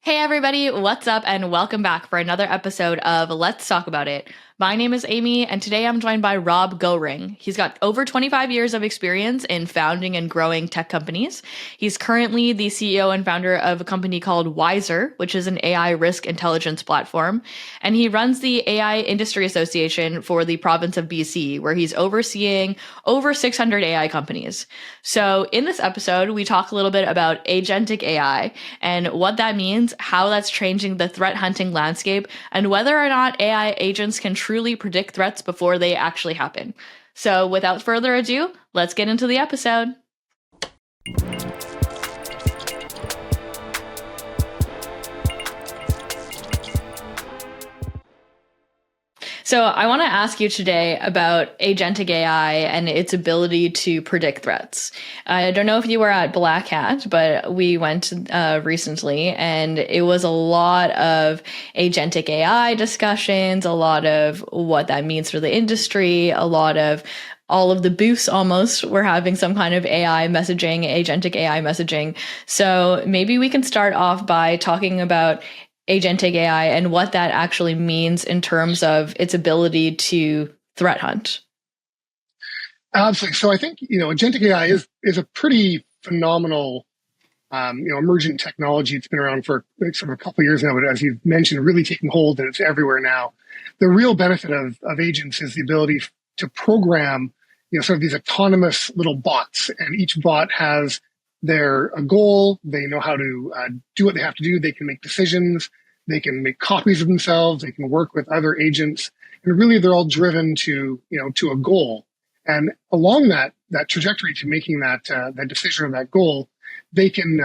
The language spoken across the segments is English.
Hey everybody, what's up and welcome back for another episode of Let's Talk About It. My name is Amy and today I'm joined by Rob Goehring. He's got over 25 years of experience in founding and growing tech companies. He's currently the CEO and founder of a company called Wisr, which is an AI risk intelligence platform. And he runs the AI Industry Association for the province of BC, where he's overseeing over 600 AI companies. So in this episode, we talk a little bit about agentic AI and what that means, how that's changing the threat hunting landscape, and whether or not AI agents can truly predict threats before they actually happen. So without further ado, let's get into the episode. So I want to ask you today about agentic AI and its ability to predict threats. I don't know if you were at Black Hat, but we went recently and it was a lot of agentic AI discussions, a lot of what that means for the industry, a lot of all of the booths almost were having some kind of AI messaging, agentic AI messaging. So maybe we can start off by talking about agentic AI and what that actually means in terms of its ability to threat hunt. Absolutely. So I think, agentic AI is a pretty phenomenal, emergent technology. It's been around for sort of a couple of years now, but as you've mentioned, really taking hold and it's everywhere now. The real benefit of agents is the ability to program, sort of these autonomous little bots, and each bot has a goal. They know how to do what they have to do. They can make decisions. They can make copies of themselves. They can work with other agents, and really, they're all driven to a goal. And along that trajectory to making that decision or that goal, they can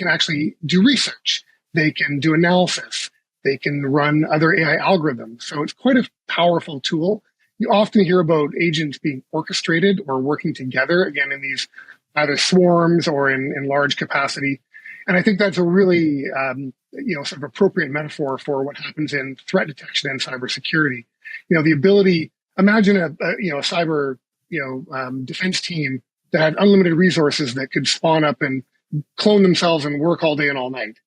actually do research. They can do analysis. They can run other AI algorithms. So it's quite a powerful tool. You often hear about agents being orchestrated or working together, again, in these either swarms or in large capacity. And I think that's a really, sort of appropriate metaphor for what happens in threat detection and cybersecurity. The ability, imagine a cyber, defense team that had unlimited resources that could spawn up and clone themselves and work all day and all night.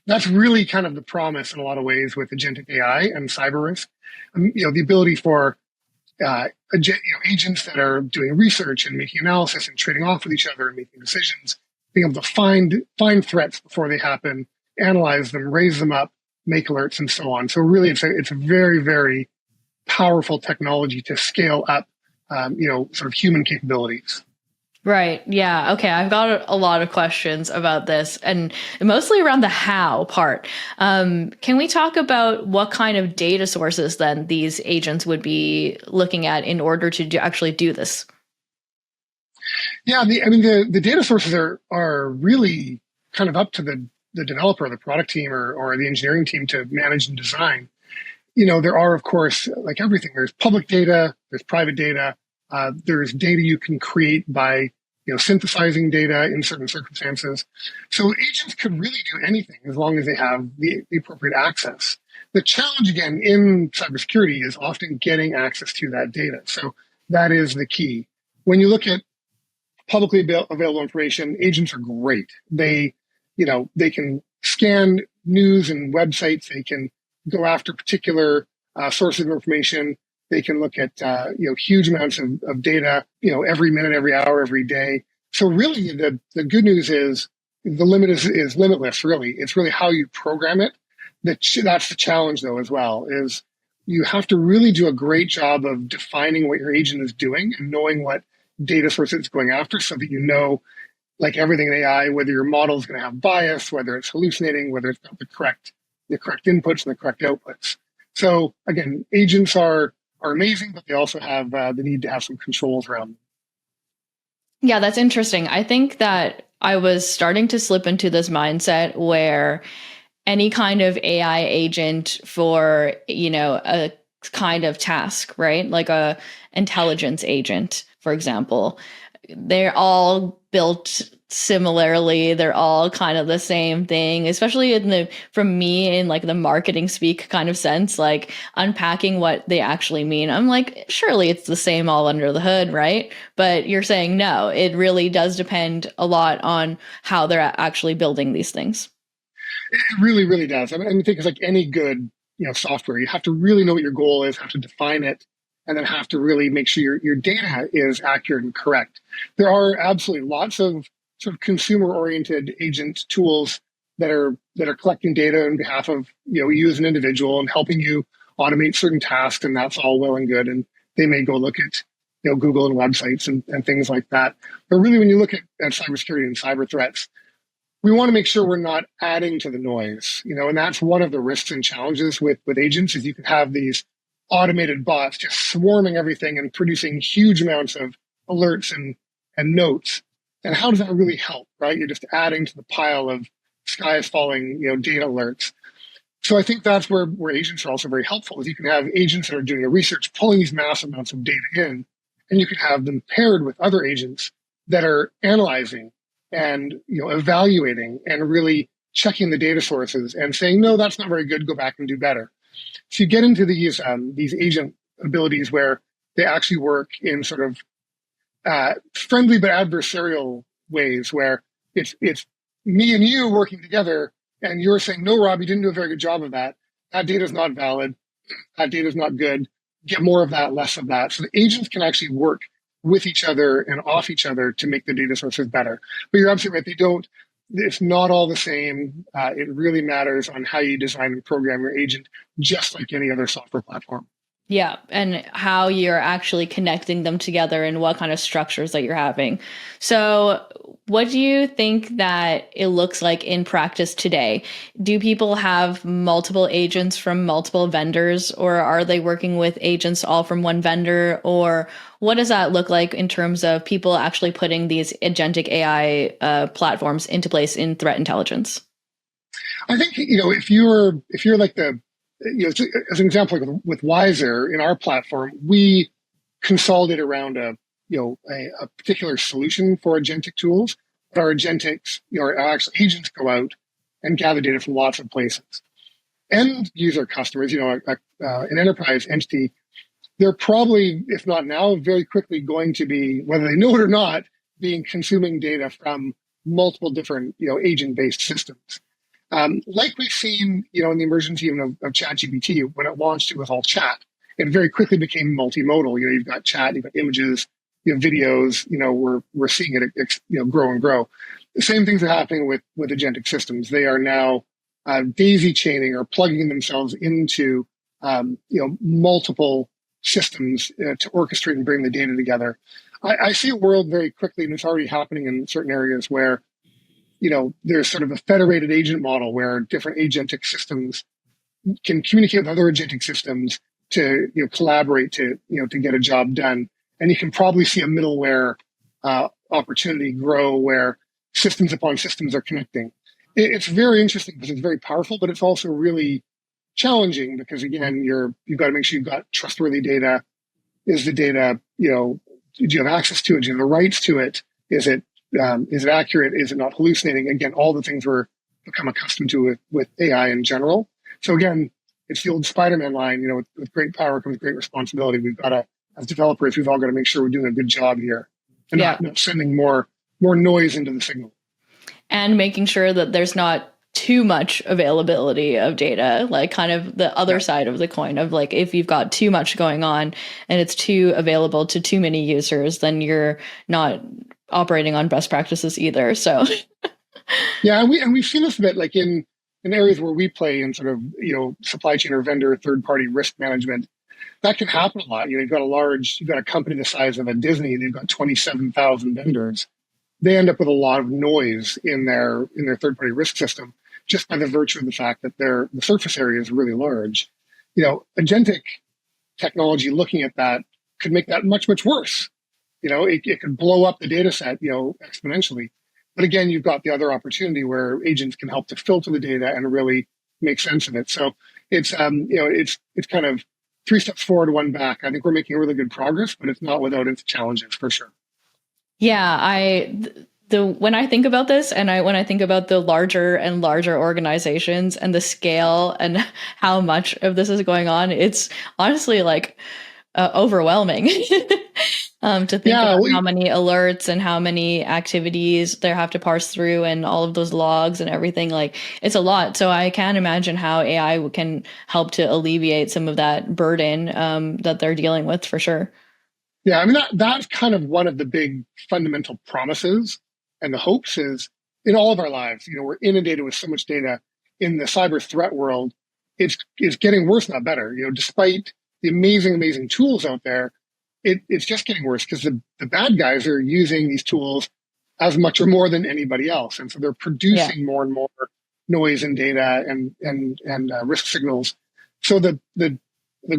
That's really kind of the promise in a lot of ways with agentic AI and cyber risk. The ability for agents that are doing research and making analysis and trading off with each other and making decisions, being able to find threats before they happen, analyze them, raise them up, make alerts, and so on. So really, it's a very, very powerful technology to scale up, sort of human capabilities. Right. Yeah. Okay. I've got a lot of questions about this and mostly around the how part. Can we talk about what kind of data sources then these agents would be looking at in order to actually do this? Yeah. The data sources are really kind of up to the developer, the product team or the engineering team to manage and design. There are, of course, like everything, there's public data, there's private data, there's data you can create by synthesizing data in certain circumstances. So agents could really do anything as long as they have the appropriate access. The challenge, again, in cybersecurity is often getting access to that data. So that is the key. When you look at publicly available information, agents are great. They can scan news and websites. They can go after particular sources of information. They can look at huge amounts of data, every minute, every hour, every day. So really, the good news is the limit is limitless. Really, it's really how you program it. That's the challenge, though, as well. Is you have to really do a great job of defining what your agent is doing and knowing what data source it's going after, so that like everything in AI, whether your model is going to have bias, whether it's hallucinating, whether it's got the correct inputs and the correct outputs. So again, agents are amazing, but they also have the need to have some controls around them. Yeah, that's interesting. I think that I was starting to slip into this mindset where any kind of AI agent for, a kind of task, right? Like a intelligence agent, for example, they're all built similarly. They're all kind of the same thing, especially from me in like the marketing speak kind of sense, like unpacking what they actually mean. I'm like, surely it's the same all under the hood, right? But you're saying no, it really does depend a lot on how they're actually building these things. It really, really does. I mean, I think it's like any good, software. You have to really know what your goal is, have to define it, and then have to really make sure your data is accurate and correct. There are absolutely lots of sort of consumer-oriented agent tools that are collecting data on behalf of you as an individual and helping you automate certain tasks, and that's all well and good. And they may go look at Google and websites and things like that. But really, when you look at cybersecurity and cyber threats, we want to make sure we're not adding to the noise, and that's one of the risks and challenges with agents is you can have these automated bots just swarming everything and producing huge amounts of alerts and notes. And how does that really help, right? You're just adding to the pile of sky is falling, data alerts. So I think that's where agents are also very helpful is you can have agents that are doing the research, pulling these massive amounts of data in, and you can have them paired with other agents that are analyzing and evaluating and really checking the data sources and saying, no, that's not very good, go back and do better. So you get into these agent abilities where they actually work in sort of friendly but adversarial ways where it's me and you working together and you're saying, no, Rob, you didn't do a very good job of that. That data is not valid. That data is not good. Get more of that, less of that. So the agents can actually work with each other and off each other to make the data sources better. But you're absolutely right. It's not all the same. It really matters on how you design and program your agent, just like any other software platform. Yeah, and how you're actually connecting them together and what kind of structures that you're having. So, what do you think that it looks like in practice today? Do people have multiple agents from multiple vendors, or are they working with agents all from one vendor? Or what does that look like in terms of people actually putting these agentic AI platforms into place in threat intelligence? I think if you're like as an example, like with Wisr in our platform, we consolidate around a particular solution for agentic tools. But our agentics, our actual agents go out and gather data from lots of places. End user customers, an enterprise entity, they're probably, if not now, very quickly going to be, whether they know it or not, being consuming data from multiple different agent-based systems. Like we've seen, in the emergence even of ChatGPT, when it launched, it was all chat. It very quickly became multimodal. You've got chat, you've got images, videos. We're seeing it, grow and grow. The same things are happening with agentic systems. They are now daisy chaining or plugging themselves into multiple systems to orchestrate and bring the data together. I see a world very quickly, and it's already happening in certain areas where there's sort of a federated agent model where different agentic systems can communicate with other agentic systems to collaborate to get a job done. And you can probably see a middleware opportunity grow where systems upon systems are connecting. It's very interesting because it's very powerful, but it's also really challenging because again, you've got to make sure you've got trustworthy data. Is the data, do you have access to it? Do you have the rights to it? Is it accurate? Is it not hallucinating? Again, all the things we're become accustomed to with AI in general. So again, it's the old Spider-Man line, with great power comes great responsibility. We've got to, as developers, we've all got to make sure we're doing a good job here and not sending more noise into the signal. And making sure that there's not too much availability of data, like kind of the other side of the coin of like, if you've got too much going on and it's too available to too many users, then you're not operating on best practices either. So yeah, and we've seen this a bit like in areas where we play in sort of supply chain or vendor third party risk management. That can happen a lot. You've got a company the size of a Disney, they've got 27,000 vendors. They end up with a lot of noise in their third party risk system just by the virtue of the fact that the surface area is really large. Agentic technology looking at that could make that much, much worse. It could blow up the data set, exponentially. But again, you've got the other opportunity where agents can help to filter the data and really make sense of it. So it's kind of 3 steps forward, 1 back. I think we're making really good progress, but it's not without its challenges for sure. Yeah, when I think about this and when I think about the larger and larger organizations and the scale and how much of this is going on, it's honestly like overwhelming to think Yeah, about well, how many alerts and how many activities they have to parse through and all of those logs and everything. Like it's a lot. So I can imagine how AI can help to alleviate some of that burden that they're dealing with for sure. yeah. I mean, that's kind of one of the big fundamental promises and the hopes is in all of our lives. We're inundated with so much data in the cyber threat world. It's getting worse, not better. Despite the amazing tools out there, it's just getting worse because the bad guys are using these tools as much or more than anybody else, and so they're Yeah. producing more and more noise and data and risk signals. So the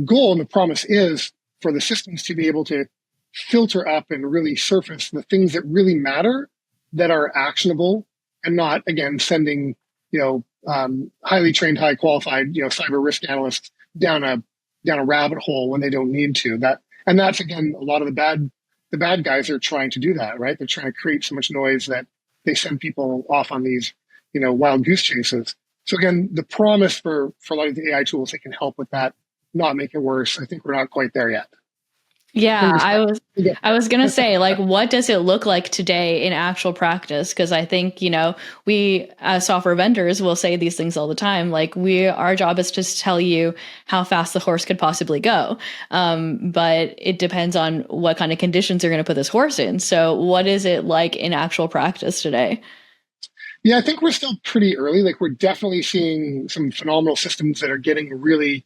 goal and the promise is for the systems to be able to filter up and really surface the things that really matter, that are actionable, and not again sending highly trained, high qualified cyber risk analysts down a rabbit hole when they don't need to. That's again a lot of the bad guys are trying to do that, right? They're trying to create so much noise that they send people off on these wild goose chases. So again, the promise for a lot of the AI tools, they can help with that, not make it worse. I think we're not quite there yet. Yeah, Fingers I crossed. was Yeah. I was gonna say, like, what does it look like today in actual practice? Because I think, we as software vendors will say these things all the time. Like, our job is just to tell you how fast the horse could possibly go. But it depends on what kind of conditions you're gonna put this horse in. So what is it like in actual practice today? Yeah, I think we're still pretty early. Like we're definitely seeing some phenomenal systems that are getting really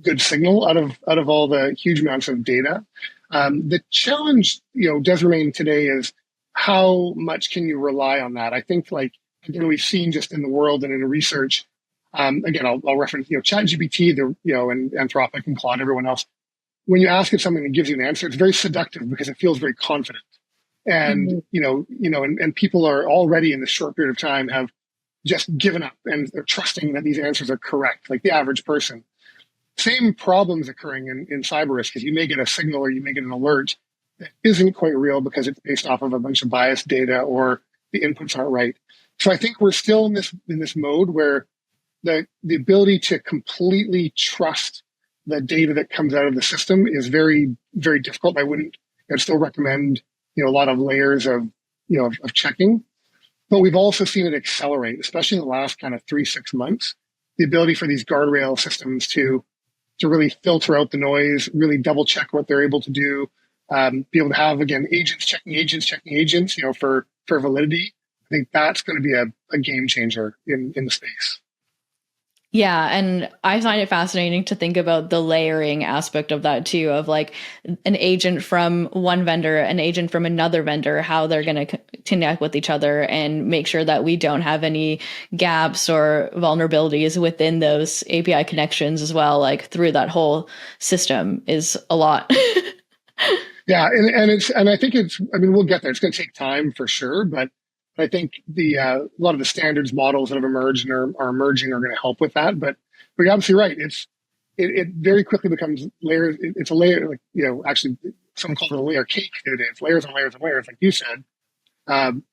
good signal out of all the huge amounts of data. The challenge, does remain today is how much can you rely on that? I think, like again, we've seen just in the world and in research. Again, I'll reference ChatGPT, and Anthropic and Claude, everyone else. When you ask it something that gives you an answer, it's very seductive because it feels very confident. And Mhm. and people are already in this short period of time have just given up and they're trusting that these answers are correct, like the average person. Same problems occurring in cyber risk is you may get a signal or you may get an alert that isn't quite real because it's based off of a bunch of biased data or the inputs aren't right. So I think we're still in this mode where the ability to completely trust the data that comes out of the system is very, very difficult. I'd still recommend, a lot of layers of checking, but we've also seen it accelerate, especially in the last kind of 3-6 months, the ability for these guardrail systems to really filter out the noise, really double check what they're able to do, be able to have, again, checking agents, for validity. I think that's going to be a game changer in the space. Yeah, and I find it fascinating to think about the layering aspect of that too, of like an agent from one vendor, an agent from another vendor, how they're going to connect with each other and make sure that we don't have any gaps or vulnerabilities within those API connections as well. Like through that whole system is a lot. Yeah, and I think I mean, we'll get there. It's going to take time for sure, but I think a lot of the standards models that have emerged and are emerging are going to help with that. But you're absolutely right. It very quickly becomes layers. It's a layer, like actually someone called it a layer cake the other day. It's layers and layers and layers, like you said.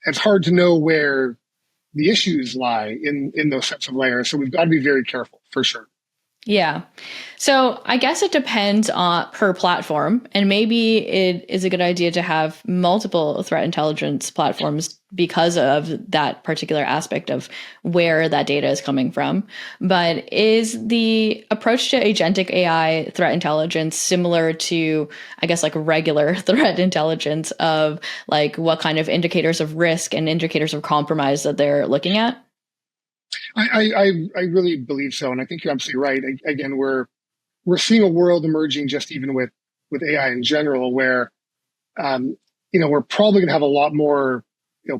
It's hard to know where the issues lie in those sets of layers. So we've got to be very careful for sure. Yeah. So I guess it depends on per platform, and maybe it is a good idea to have multiple threat intelligence platforms because of that particular aspect of where that data is coming from. But is the approach to agentic AI threat intelligence similar to, I guess, like regular threat intelligence of like what kind of indicators of risk and indicators of compromise that they're looking at? I really believe so, and I think you're absolutely right. Again, we're seeing a world emerging just even with AI in general, where we're probably going to have a lot more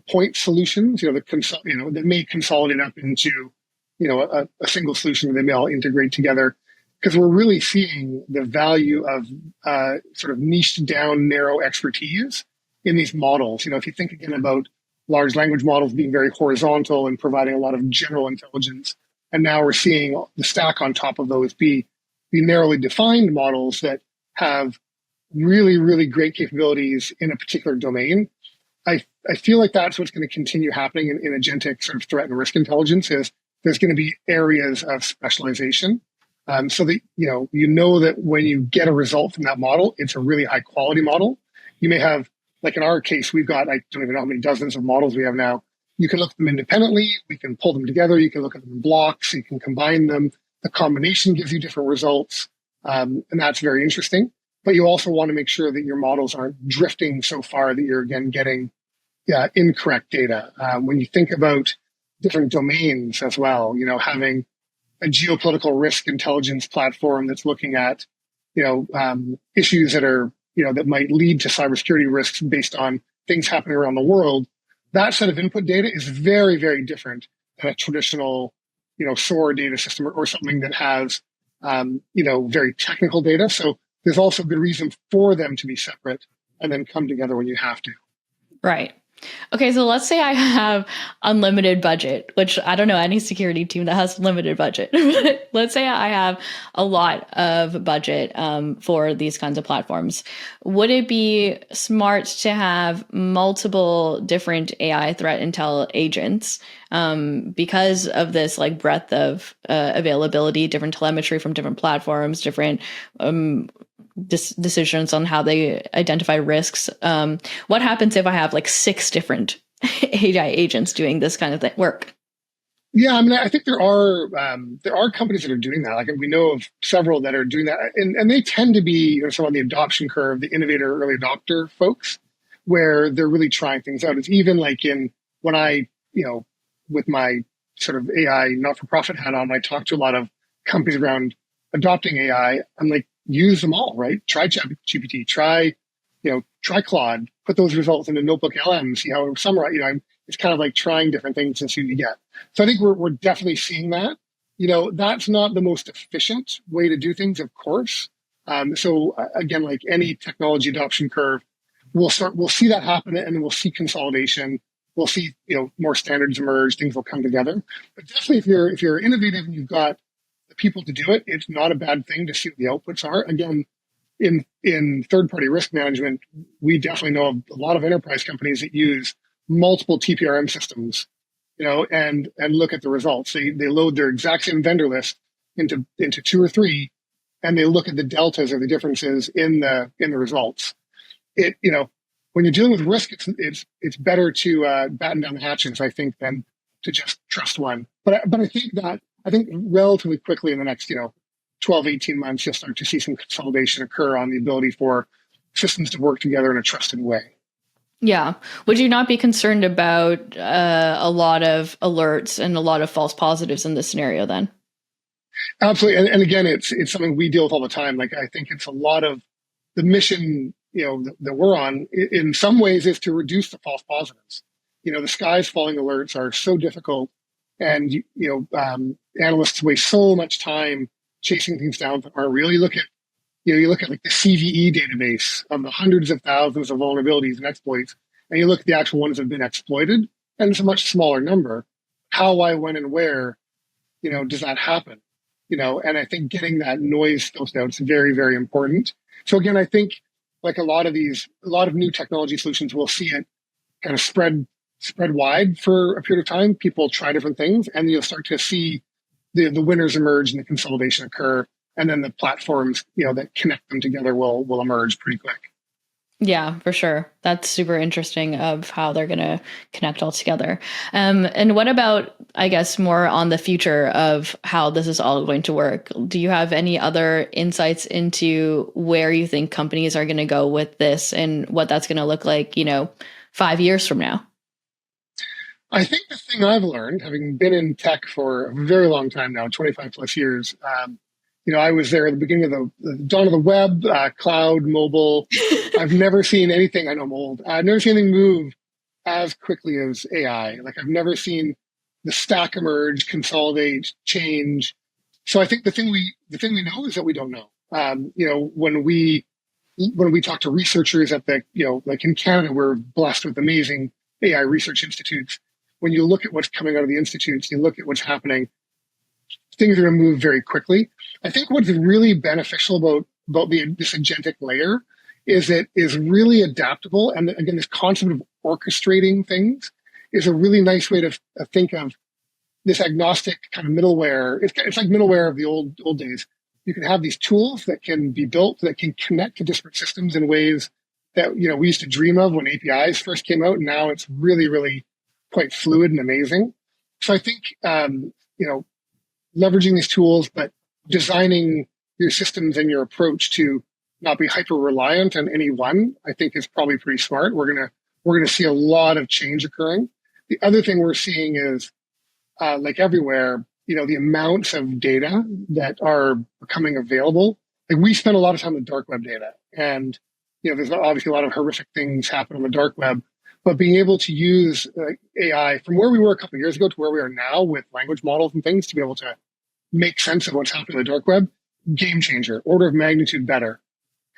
point solutions, that may consolidate up into a single solution that they may all integrate together, because we're really seeing the value of sort of niched down, narrow expertise in these models. If you think again about large language models being very horizontal and providing a lot of general intelligence, and now we're seeing the stack on top of those be narrowly defined models that have really, really great capabilities in a particular domain. I feel like that's what's going to continue happening in agentic sort of threat and risk intelligence is there's going to be areas of specialization. so that that when you get a result from that model, it's a really high quality model. You may have, like in our case, we've got, I don't even know how many dozens of models we have now. You can look at them independently. We can pull them together. You can look at them in blocks. You can combine them. The combination gives you different results. And that's very interesting. But you also want to make sure that your models aren't drifting so far that you're, again, getting incorrect data. When you think about different domains as well, having a geopolitical risk intelligence platform that's looking at, issues that are, that might lead to cybersecurity risks based on things happening around the world, that set of input data is very, very different than a traditional, SOAR data system or something that has, very technical data. So there's also good reason for them to be separate and then come together when you have to. Right. Okay, so let's say I have unlimited budget, which I don't know any security team that has limited budget. Let's say I have a lot of budget for these kinds of platforms. Would it be smart to have multiple different AI threat intel agents because of this like breadth of availability, different telemetry from different platforms, different decisions on how they identify risks? What happens if I have like 6 different AI agents doing this kind of work? Yeah, I mean, I think there are companies that are doing that. Like we know of several that are doing that, and they tend to be sort of on the adoption curve, the innovator, early adopter folks, where they're really trying things out. It's even like when I, with my sort of AI not-for-profit hat on, I talk to a lot of companies around adopting AI. I'm like, use them all, right? Try ChatGPT, try Claude, put those results into Notebook LM, see how it summarize. It's kind of like trying different things and see what you get. So I think we're definitely seeing that. That's not the most efficient way to do things, of course. So again, like any technology adoption curve, we'll see that happen, and then we'll see consolidation. We'll see, more standards emerge. Things will come together. But definitely, if you're innovative and you've got the people to do it, it's not a bad thing to see what the outputs are. Again, in third-party risk management, we definitely know of a lot of enterprise companies that use multiple TPRM systems, and look at the results. They load their exact same vendor list into 2 or 3, and they look at the deltas or the differences in the results. When you're dealing with risk, it's better to batten down the hatches, I think, than to just trust one. But I think relatively quickly in the next 12, 18 months, you'll start to see some consolidation occur on the ability for systems to work together in a trusted way. Yeah. Would you not be concerned about a lot of alerts and a lot of false positives in this scenario then? Absolutely. And again, it's something we deal with all the time. Like, I think it's a lot of the mission, that we're on in some ways is to reduce the false positives. The skies falling alerts are so difficult, and, analysts waste so much time chasing things down that aren't real. You look at like the CVE database of the hundreds of thousands of vulnerabilities and exploits, and you look at the actual ones that have been exploited, and it's a much smaller number. How, why, when, and where, does that happen? And I think getting that noise filtered out is very, very important. So again, I think like a lot of new technology solutions, we'll see it kind of spread wide for a period of time. People try different things, and you'll start to see the winners emerge and the consolidation occur. And then the platforms, that connect them together will emerge pretty quick. Yeah, for sure. That's super interesting of how they're going to connect all together. And what about, I guess, more on the future of how this is all going to work? Do you have any other insights into where you think companies are going to go with this and what that's going to look like, 5 years from now? I think the thing I've learned, having been in tech for a very long time now, 25 plus years, I was there at the beginning of the dawn of the web, cloud, mobile. I've never seen anything, I know I'm old, I've never seen anything move as quickly as AI. Like, I've never seen the stack emerge, consolidate, change. So I think the thing we know is that we don't know. When we talk to researchers at the, like in Canada, we're blessed with amazing AI research institutes. When you look at what's coming out of the institutes, you look at what's happening, things are going to move very quickly. I think what's really beneficial about this agentic layer is it is really adaptable. And again, this concept of orchestrating things is a really nice way to think of this agnostic kind of middleware. It's like middleware of the old days. you can have these tools that can be built that can connect to disparate systems in ways that we used to dream of when APIs first came out. And now it's really, really quite fluid and amazing. So I think leveraging these tools, but designing your systems and your approach to not be hyper reliant on any one, I think is probably pretty smart. We're gonna see a lot of change occurring. The other thing we're seeing is, like everywhere, the amounts of data that are becoming available. Like we spend a lot of time with dark web data, and there's obviously a lot of horrific things happen on the dark web. But being able to use AI from where we were a couple of years ago to where we are now with language models and things to be able to make sense of what's happening on the dark web, game changer, order of magnitude better.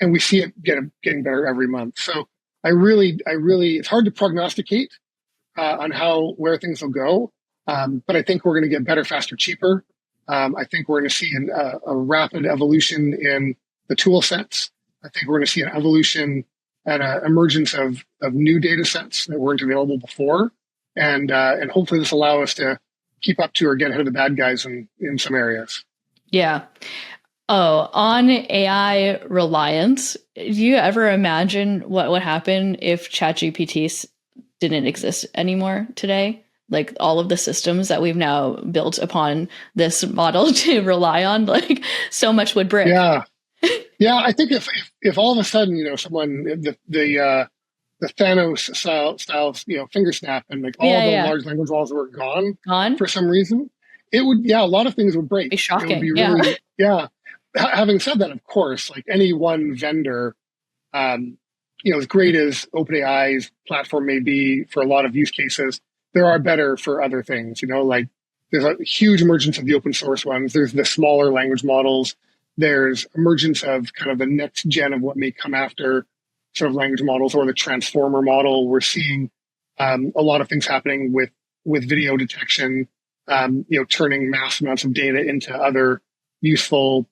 And we see it getting better every month. So I really, it's hard to prognosticate on where things will go. But I think we're going to get better, faster, cheaper. I think we're going to see a rapid evolution in the tool sets. I think we're going to see an evolution and an emergence of new data sets that weren't available before. And hopefully this will allow us to keep up to or get ahead of the bad guys in some areas. Yeah. Oh, on AI reliance, do you ever imagine what would happen if ChatGPT didn't exist anymore today? Like all of the systems that we've now built upon this model to rely on, like so much would break. Yeah. Yeah, I think if all of a sudden, someone the Thanos style finger snap and like all the large language models were gone for some reason, it would a lot of things would break. Be shocking. It would be really Having said that, of course, like any one vendor, as great as OpenAI's platform may be for a lot of use cases, there are better for other things. Like there's a huge emergence of the open source ones. There's the smaller language models. There's emergence of kind of the next gen of what may come after sort of language models or the transformer model. We're seeing a lot of things happening with video detection, turning mass amounts of data into other useful,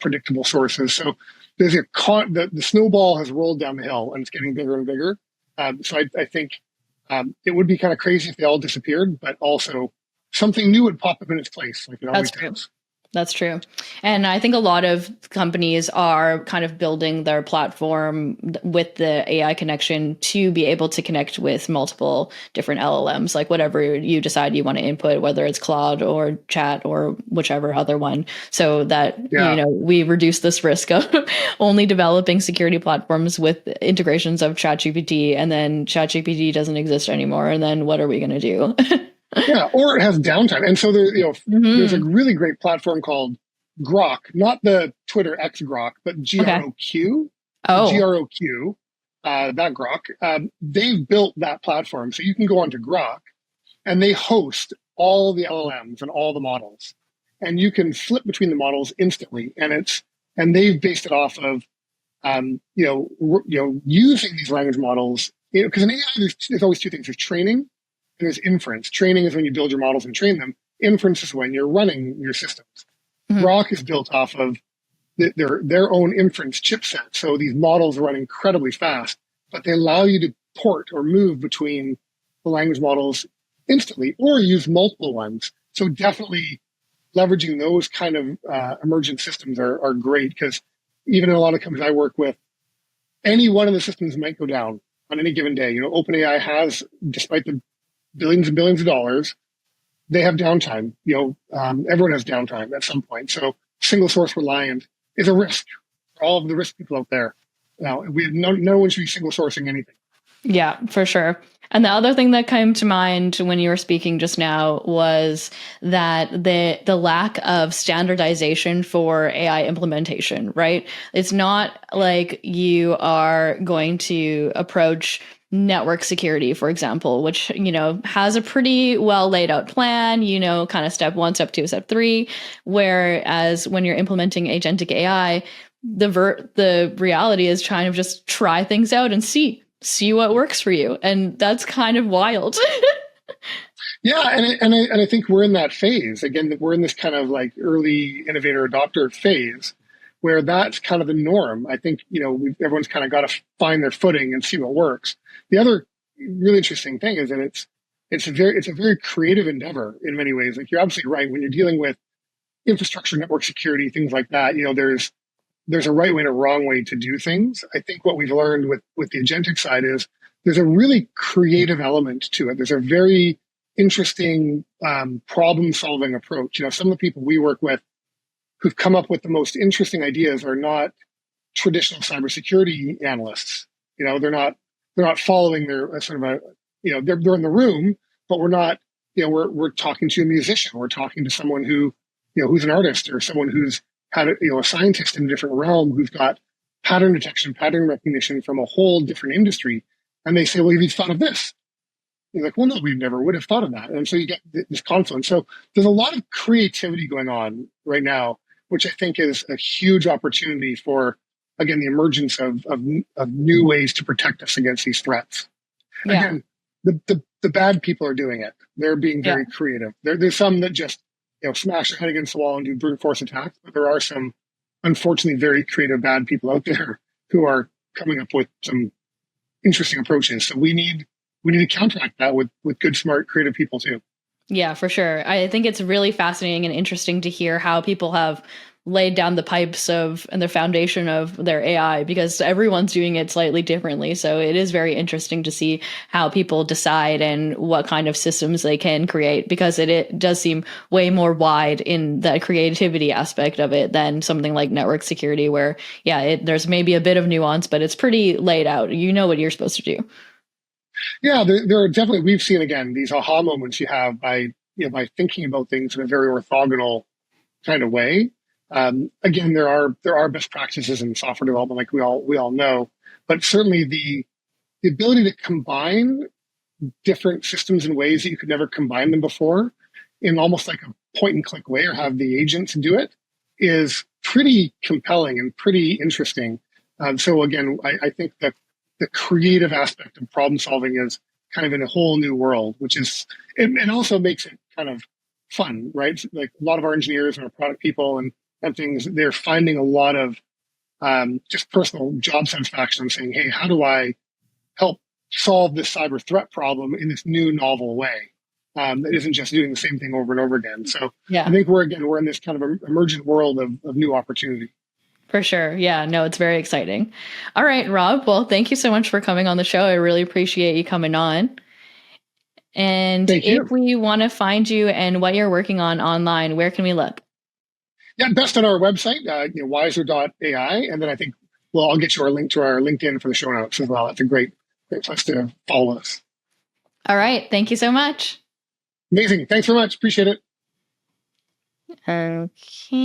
predictable sources. So there's the snowball has rolled down the hill and it's getting bigger and bigger. So I think it would be kind of crazy if they all disappeared, but also something new would pop up in its place. Like it always does. That's true. And I think a lot of companies are kind of building their platform with the AI connection to be able to connect with multiple different LLMs, like whatever you decide you want to input, whether it's Claude or Chat or whichever other one, so that, we reduce this risk of only developing security platforms with integrations of ChatGPT and then ChatGPT doesn't exist anymore. And then what are we going to do? Yeah, or it has downtime. And so there's a really great platform called Grok, not the Twitter X Grok, but GROQ. Oh. GROQ, that Grok. They've built that platform. So you can go onto Grok and they host all the LLMs and all the models. And you can flip between the models instantly. And they've based it off of using these language models. Because in AI, there's always two things. There's training. There's inference. Training is when you build your models and train them. Inference is when you're running your systems. Mm-hmm. Grok is built off of their own inference chipset. So these models run incredibly fast, but they allow you to port or move between the language models instantly or use multiple ones. So definitely leveraging those kind of emergent systems are great because even in a lot of companies I work with, any one of the systems might go down on any given day. OpenAI has, despite the billions and billions of dollars, they have downtime. Everyone has downtime at some point. So single source reliant is a risk for all of the risk people out there. Now, no one should be single sourcing anything. Yeah, for sure. And the other thing that came to mind when you were speaking just now was that the lack of standardization for AI implementation, right? It's not like you are going to approach network security, for example, which, has a pretty well laid out plan, kind of step 1, step 2, step 3. Whereas when you're implementing agentic AI, the reality is trying to just try things out and see what works for you. And that's kind of wild. Yeah. And I think we're in that phase. Again, we're in this kind of like early innovator adopter phase where that's kind of the norm. I think, everyone's kind of got to find their footing and see what works. The other really interesting thing is that it's a very creative endeavor in many ways. Like you're absolutely right. When you're dealing with, infrastructure, network security, things like that. There's a right way and a wrong way to do things. I think what we've learned with the agentic side is there's a really creative element to it. There's a very interesting problem solving approach. Some of the people we work with who've come up with the most interesting ideas are not traditional cybersecurity analysts. They're not following their sort of they're in the room, but we're not. We're talking to a musician. We're talking to someone who's an artist, or someone who's had a scientist in a different realm who's got pattern detection, pattern recognition from a whole different industry. And they say, well, have you thought of this? And you're like, well, no, we never would have thought of that. And so you get this confluence. So there's a lot of creativity going on right now, which I think is a huge opportunity for, again, the emergence of new ways to protect us against these threats. Yeah. Again, the bad people are doing it. They're being very creative. There's some that just smash their head against the wall and do brute force attacks. But there are some, unfortunately, very creative bad people out there who are coming up with some interesting approaches. So we need to counteract that with good, smart, creative people too. Yeah, for sure. I think it's really fascinating and interesting to hear how people have laid down the pipes of and the foundation of their AI, because everyone's doing it slightly differently. So it is very interesting to see how people decide and what kind of systems they can create, because it does seem way more wide in the creativity aspect of it than something like network security, where, there's maybe a bit of nuance, but it's pretty laid out. You know what you're supposed to do. Yeah, there are definitely, we've seen, again, these aha moments you have by thinking about things in a very orthogonal kind of way. Again, there are best practices in software development, like we all know, but certainly the ability to combine different systems in ways that you could never combine them before in almost like a point and click way, or have the agents do it, is pretty compelling and pretty interesting. So again, I think that the creative aspect of problem solving is kind of in a whole new world, which is, and also makes it kind of fun, right? Like a lot of our engineers and our product people and things, they're finding a lot of just personal job satisfaction in saying, hey, how do I help solve this cyber threat problem in this new novel way that isn't just doing the same thing over and over again? So I think we're in this kind of emergent world of new opportunity. For sure. Yeah, no, it's very exciting. All right, Rob. Well, thank you so much for coming on the show. I really appreciate you coming on. And if we want to find you and what you're working on online, where can we look? Yeah, best on our website, wisr.ai. And then I think, I'll get you a link to our LinkedIn for the show notes as well. That's a great place to follow us. All right. Thank you so much. Amazing. Thanks very much. Appreciate it. Okay.